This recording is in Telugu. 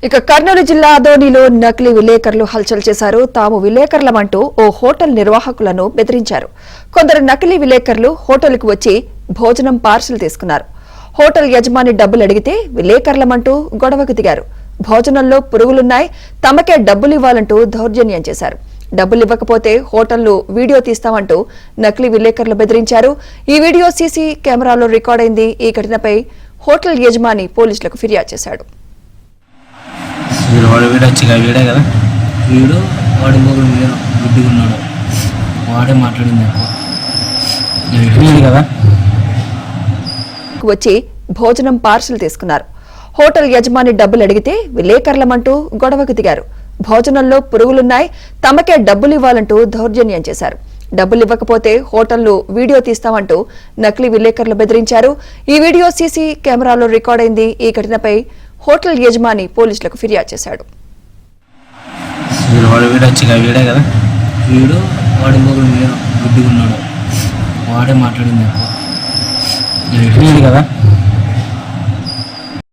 ఇక కర్నూలు జిల్లా ఆదోనిలో నకిలీ విలేకరులు హల్చల్ చేశారు. తాము విలేకరులమంటూ ఓ హోటల్ నిర్వాహకులను బెదిరించారు. కొందరు నకిలీ విలేకరులు హోటల్కు వచ్చి భోజనం పార్సిల్ తీసుకున్నారు. హోటల్ యజమాని డబ్బులు అడిగితే విలేకరులమంటూ గొడవకు దిగారు. భోజనంలో పురుగులున్నాయి, తమకే డబ్బులు ఇవ్వాలంటూ దౌర్జన్యం చేశారు. డబ్బులు ఇవ్వకపోతే హోటల్ను వీడియో తీస్తామంటూ నకిలీ విలేకరులు బెదిరించారు. ఈ వీడియో సీసీ కెమెరాలో రికార్డైంది. ఈ ఘటనపై హోటల్ యజమాని పోలీసులకు ఫిర్యాదు చేశాడు. వీడే కదా వీడు వాడి ఇంకొకరు గుడ్డిగా ఉన్నాడు, వాడే మాట్లాడింది కదా. వచ్చి భోజనం పార్సిల్ తీసుకున్నారు. హోటల్ యజమాని డబ్బులు అడిగితే విలేకరులమంటూ గొడవకు దిగారు. భోజనంలో పురుగులున్నాయి, తమకే డబ్బులు ఇవ్వాలంటూ దౌర్జన్యం చేశారు. డబ్బులు ఇవ్వకపోతే హోటల్ను వీడియో తీస్తామంటూ నకిలీ విలేకరులు బెదిరించారు. ఈ వీడియో సీసీ కెమెరాలో రికార్డైంది. ఈ ఘటనపై హోటల్ యజమాని పోలీసులకు ఫిర్యాదు చేశాడు. వీడే కదా వీడు వాడి ఇంకొకరు గుడ్డిగా ఉన్నాడు, వాడే మాట్లాడింది కదా.